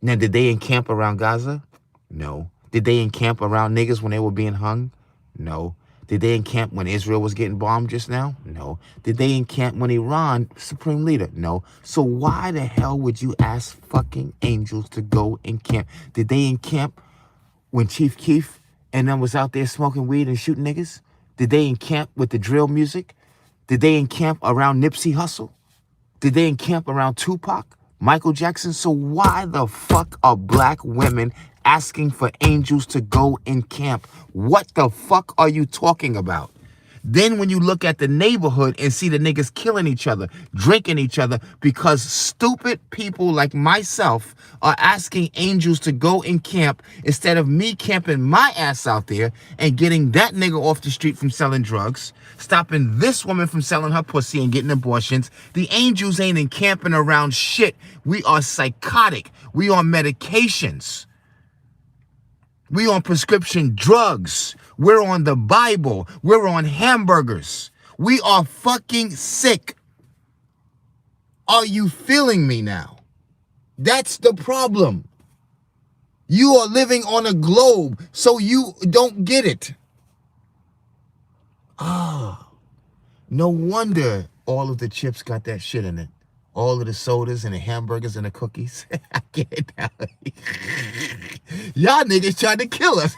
Now, did they encamp around Gaza? No. Did they encamp around niggas when they were being hung? No. Did they encamp when Israel was getting bombed just now? No. Did they encamp when Iran, supreme leader? No. So why the hell would you ask fucking angels to go encamp? Did they encamp when Chief Keef and them was out there smoking weed and shooting niggas? Did they encamp with the drill music? Did they encamp around Nipsey Hussle? Did they encamp around Tupac, Michael Jackson? So why the fuck are black women asking for angels to go encamp? What the fuck are you talking about? Then when you look at the neighborhood and see the niggas killing each other, drinking each other, because stupid people like myself are asking angels to go and camp instead of me camping my ass out there and getting that nigga off the street from selling drugs, stopping this woman from selling her pussy and getting abortions. The angels ain't encamping around shit. We are psychotic. We on medications. We on prescription drugs. We're on the Bible. We're on hamburgers. We are fucking sick. Are you feeling me now? That's the problem. You are living on a globe, so you don't get it. Ah, no wonder all of the chips got that shit in it. All of the sodas and the hamburgers and the cookies. I get it now. Y'all niggas trying to kill us.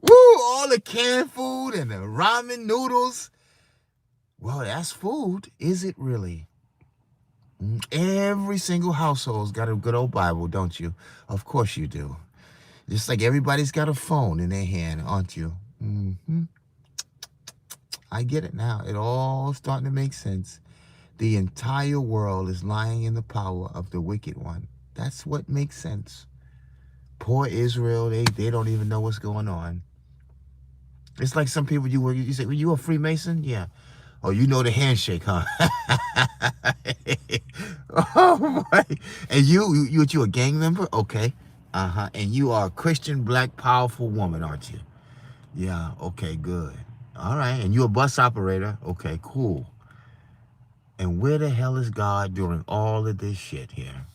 Woo, all the canned food and the ramen noodles. Well, that's food. Is it really? Every single household's got a good old Bible, don't you? Of course you do. Just like everybody's got a phone in their hand, aren't you? I get it now. It all starting to make sense. The entire world is lying in the power of the wicked one. That's what makes sense. Poor Israel, they don't even know what's going on. It's like some people you say, well, you a Freemason? Yeah. Oh, you know the handshake, huh? Oh my! And you a gang member? Okay. And you are a Christian, black, powerful woman, aren't you? Yeah. Okay. Good. All right. And you a bus operator? Okay. Cool. And where the hell is God during all of this shit here?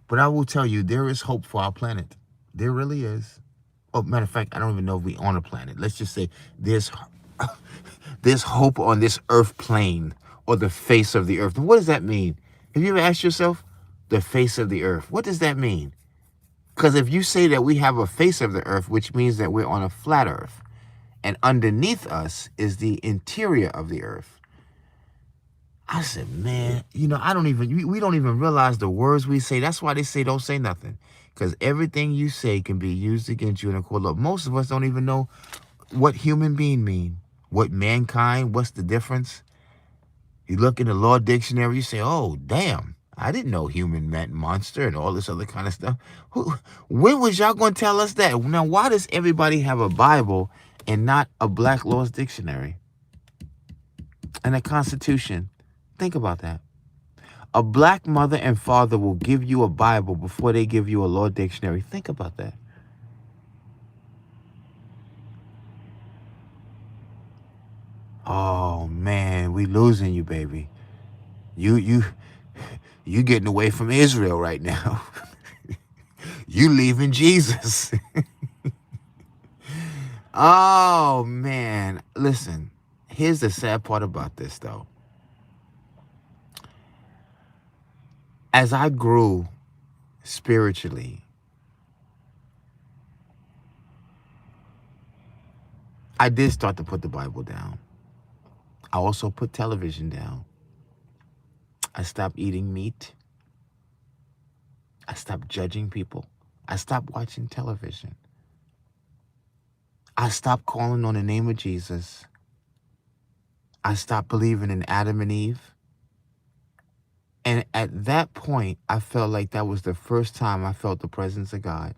But I will tell you, there is hope for our planet. There really is. Oh, matter of fact, I don't even know if we on a planet. Let's just say there's hope on this earth plane or the face of the earth. What does that mean? Have you ever asked yourself, the face of the earth? What does that mean? Because if you say that we have a face of the earth, which means that we're on a flat earth, and underneath us is the interior of the earth. I said, man, we don't even realize the words we say. That's why they say don't say nothing. Because everything you say can be used against you in a court of law. Most of us don't even know what human being mean. What mankind, what's the difference? You look in the law dictionary, you say, oh, damn, I didn't know human meant monster and all this other kind of stuff. When was y'all going to tell us that? Now, why does everybody have a Bible and not a black laws dictionary and a constitution? Think about that. A black mother and father will give you a Bible before they give you a law dictionary. Think about that. Oh man, we losing you, baby. You getting away from Israel right now. You leaving Jesus. Oh man, listen. Here's the sad part about this though. As I grew spiritually, I did start to put the Bible down. I also put television down. I stopped eating meat. I stopped judging people. I stopped watching television. I stopped calling on the name of Jesus. I stopped believing in Adam and Eve. And at that point, I felt like that was the first time I felt the presence of God.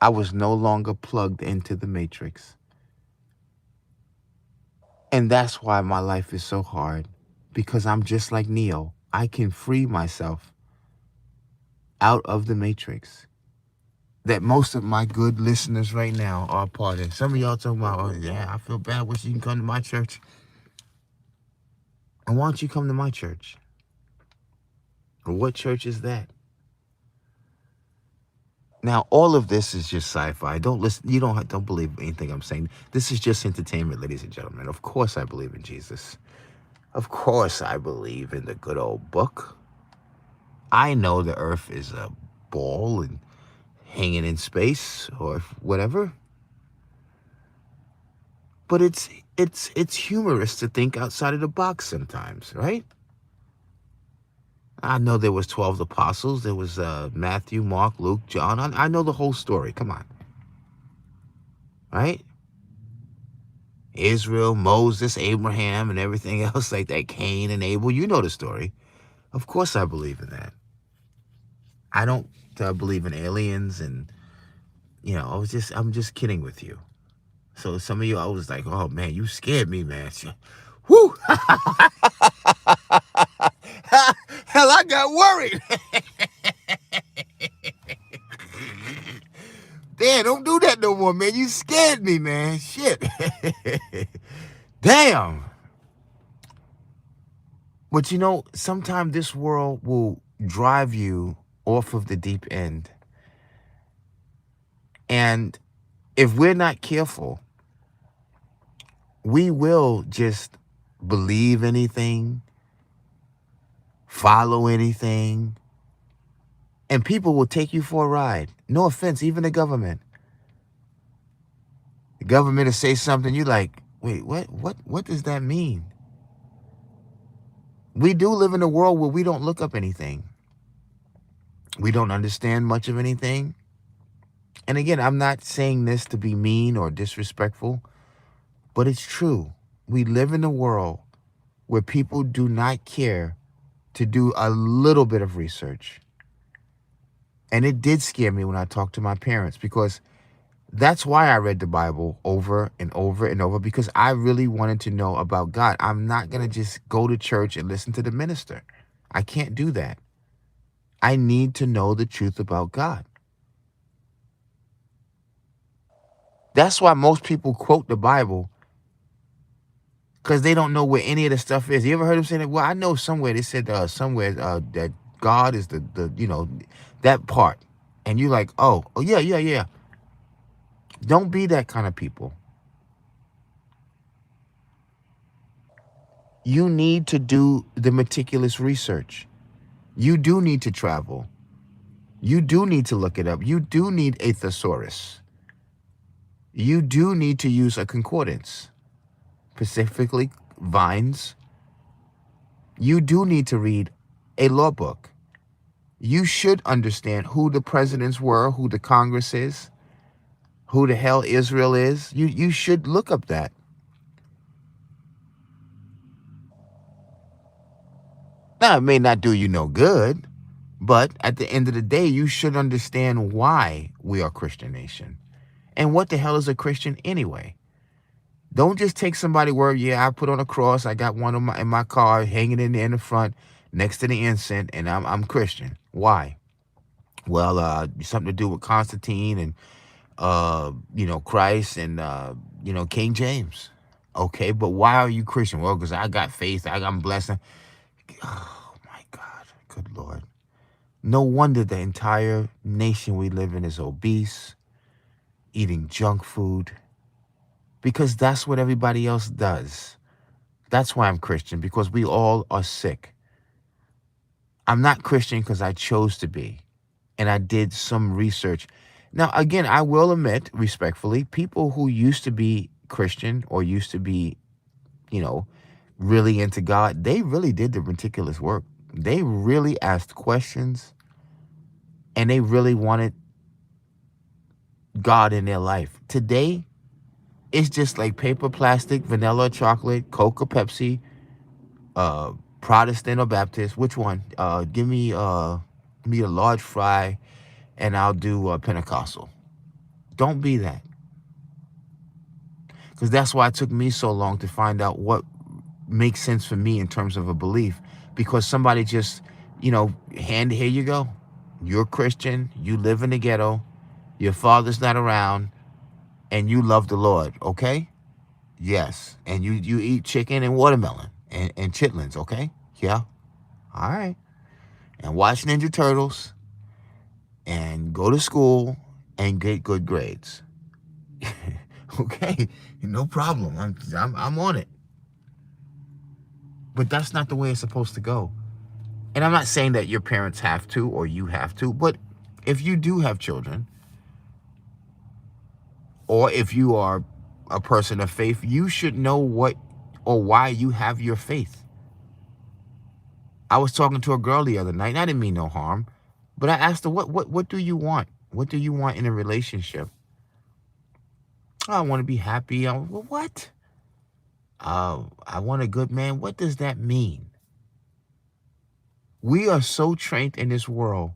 I was no longer plugged into the matrix. And that's why my life is so hard, because I'm just like Neo. I can free myself out of the matrix that most of my good listeners right now are a part of. Some of y'all talking about, oh yeah, I feel bad. Wish you can come to my church. And why don't you come to my church? Or what church is that? Now, all of this is just sci-fi. Don't listen. You don't believe anything I'm saying. This is just entertainment, ladies and gentlemen. Of course, I believe in Jesus. Of course, I believe in the good old book. I know the Earth is a ball and hanging in space or whatever. But it's humorous to think outside of the box sometimes, right? I know there was 12 apostles. There was Matthew, Mark, Luke, John. I know the whole story. Come on. Right? Israel, Moses, Abraham, and everything else like that. Cain and Abel. You know the story. Of course I believe in that. I don't believe in aliens and, I'm just kidding with you. So some of you, I was like, oh man, you scared me, man. Whoo! Hell, I got worried. Damn, don't do that no more, man. You scared me, man. Shit. Damn. But you know, sometimes this world will drive you off of the deep end. And if we're not careful, we will just believe anything, follow anything, and people will take you for a ride. No offense, even the government. The government will say something, you like, wait, what does that mean? We do live in a world where we don't look up anything. We don't understand much of anything. And again, I'm not saying this to be mean or disrespectful, but it's true. We live in a world where people do not care to do a little bit of research. And it did scare me when I talked to my parents, because that's why I read the Bible over and over and over, because I really wanted to know about God. I'm not going to just go to church and listen to the minister. I can't do that. I need to know the truth about God. That's why most people quote the Bible, because they don't know where any of the stuff is. You ever heard them say that? Well, I know somewhere they said somewhere that God is the that part. And you're like, oh yeah, yeah, yeah. Don't be that kind of people. You need to do the meticulous research. You do need to travel. You do need to look it up. You do need a thesaurus. You do need to use a concordance, specifically Vines. You do need to read a law book. You should understand who the presidents were, who the Congress is, who the hell Israel is. You should look up that. Now, it may not do you no good, but at the end of the day, you should understand why we are a Christian nation. And what the hell is a Christian anyway? Don't just take somebody's word. Yeah, I put on a cross. I got one in my car, hanging in the front, next to the incense, and I'm Christian. Why? Well, something to do with Constantine and Christ and King James. Okay, but why are you Christian? Well, because I got faith. I'm blessed. Oh my God, good Lord. No wonder the entire nation we live in is obese, eating junk food, because that's what everybody else does. That's why I'm Christian, because we all are sick. I'm not Christian because I chose to be, and I did some research. Now, again, I will admit respectfully, people who used to be Christian or used to be, you know, really into God, they really did the meticulous work. They really asked questions, and they really wanted God in their life. Today, it's just like paper, plastic, vanilla, chocolate, Coke or Pepsi, uh, Protestant or Baptist. Which one? Give me a large fry, and I'll do Pentecostal. Don't be that, because that's why it took me so long to find out what makes sense for me in terms of a belief. Because somebody just, here you go. You're a Christian. You live in the ghetto. Your father's not around, and you love the Lord. Okay. Yes. And you eat chicken and watermelon and chitlins, okay? Yeah. All right. And watch Ninja Turtles and go to school and get good grades. Okay. No problem. I'm on it. But that's not the way it's supposed to go. And I'm not saying that your parents have to or you have to, but if you do have children, or if you are a person of faith, you should know what or why you have your faith. I was talking to a girl the other night, and I didn't mean no harm, but I asked her, what do you want? What do you want in a relationship? "Oh, I want to be happy." Well, what? I want a good man. What does that mean? We are so trained in this world.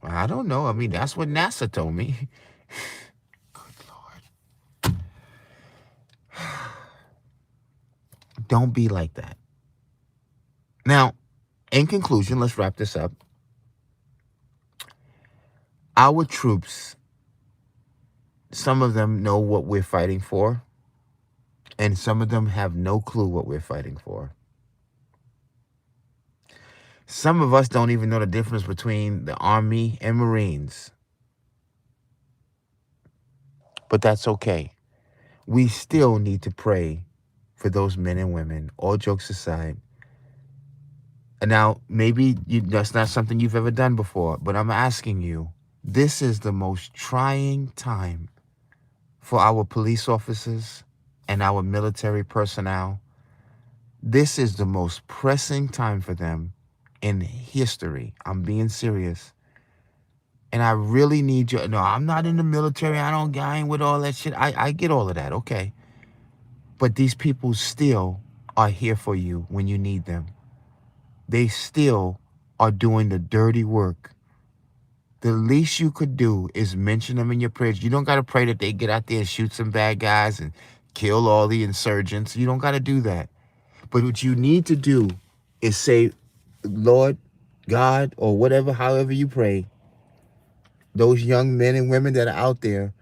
I don't know. I mean, that's what NASA told me. Good Lord. Don't be like that. Now, in conclusion, let's wrap this up. Our troops, some of them know what we're fighting for. And some of them have no clue what we're fighting for. Some of us don't even know the difference between the Army and Marines, but that's okay. We still need to pray for those men and women, all jokes aside. And now, maybe that's not something you've ever done before, but I'm asking you, this is the most trying time for our police officers and our military personnel. This is the most pressing time for them in history. I'm being serious. And I really need you. No, I'm not in the military. I ain't with all that shit. I get all of that. Okay. But these people still are here for you when you need them. They still are doing the dirty work. The least you could do is mention them in your prayers. You don't got to pray that they get out there and shoot some bad guys and kill all the insurgents. You don't got to do that. But what you need to do is say, Lord, God, or whatever, however you pray, those young men and women that are out there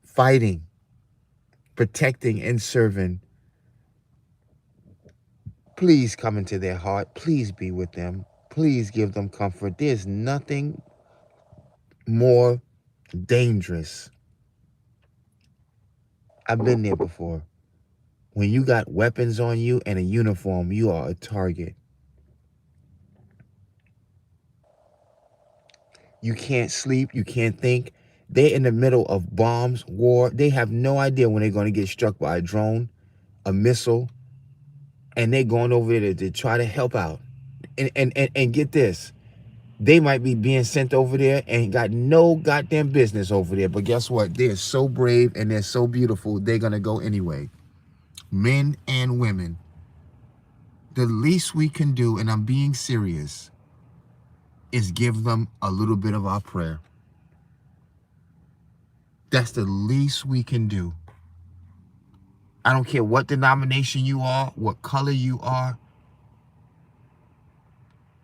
fighting, protecting, and serving, please come into their heart. Please be with them. Please give them comfort. There's nothing more dangerous. I've been there before. When you got weapons on you and a uniform, you are a target. You can't sleep. You can't think. They're in the middle of bombs, war. They have no idea when they're going to get struck by a drone, a missile, and they're going over there to try to help out. And get this, they might be being sent over there and got no goddamn business over there. But guess what? They're so brave and they're so beautiful. They're going to go anyway. Men and women. The least we can do, and I'm being serious, is give them a little bit of our prayer. That's the least we can do. I don't care what denomination you are, what color you are.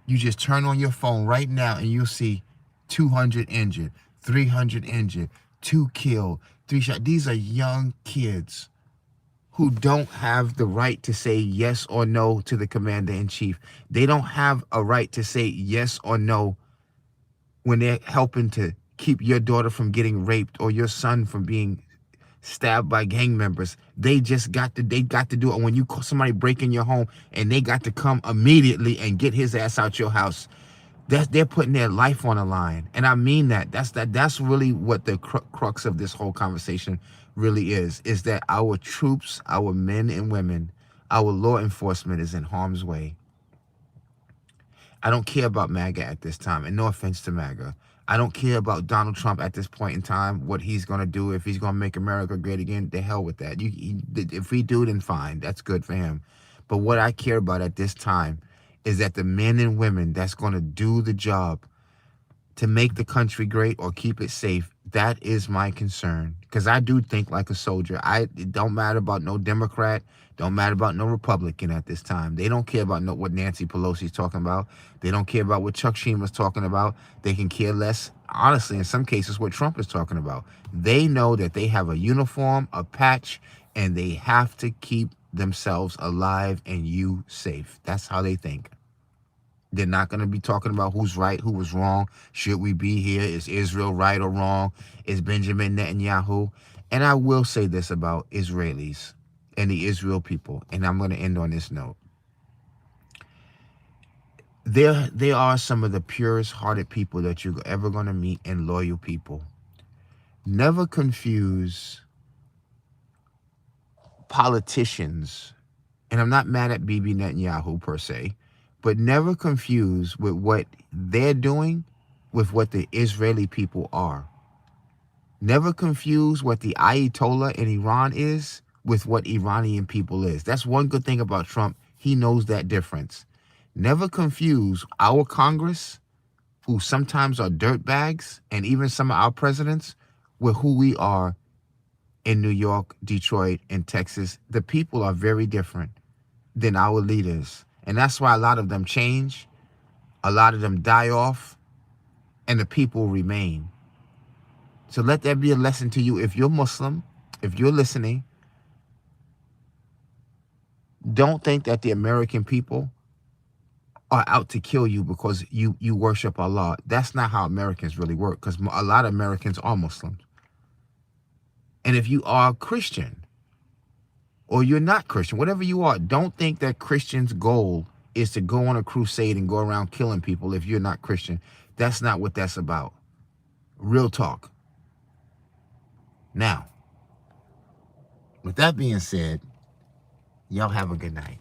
You just turn on your phone right now and you'll see 200 injured, 300 injured, 2 killed, 3 shot. These are young kids who don't have the right to say yes or no to the commander in chief. They don't have a right to say yes or no when they're helping to keep your daughter from getting raped or your son from being stabbed by gang members. They got to do it when you call somebody break in your home, and they got to come immediately and get his ass out your house. They're putting their life on the line, and I mean that. That's really what the crux of this whole conversation really is that our troops, our men and women, our law enforcement is in harm's way. I don't care about MAGA at this time, and no offense to MAGA. I don't care about Donald Trump at this point in time, what he's going to do, if he's going to make America great again. The hell with that. If we do, then fine. That's good for him. But what I care about at this time is that the men and women that's going to do the job to make the country great or keep it safe, that is my concern. Because I do think like a soldier. It don't matter about no Democrat, don't matter about no Republican at this time. They don't care about what Nancy Pelosi's talking about. They don't care about what Chuck Schumer's talking about. They can care less, honestly, in some cases, what Trump is talking about. They know that they have a uniform, a patch, and they have to keep themselves alive and you safe. That's how they think. They're not going to be talking about who's right, who was wrong. Should we be here? Is Israel right or wrong? Is Benjamin Netanyahu? And I will say this about Israelis and the Israel people, and I'm going to end on this note. They are some of the purest hearted people that you're ever going to meet, and loyal people. Never confuse politicians, and I'm not mad at Bibi Netanyahu per se, but never confuse with what they're doing with what the Israeli people are. Never confuse what the Ayatollah in Iran is with what Iranian people is. That's one good thing about Trump. He knows that difference. Never confuse our Congress, who sometimes are dirtbags, and even some of our presidents, with who we are in New York, Detroit, and Texas. The people are very different than our leaders. And that's why a lot of them change, a lot of them die off, and the people remain. So let that be a lesson to you. If you're Muslim, if you're listening, Don't think that the American people are out to kill you because you worship Allah. That's not how Americans really work, because a lot of Americans are Muslims. And if you are a Christian or you're not Christian, whatever you are, don't think that Christians' goal is to go on a crusade and go around killing people if you're not Christian. That's not what that's about. Real talk. Now, with that being said, y'all have a good night.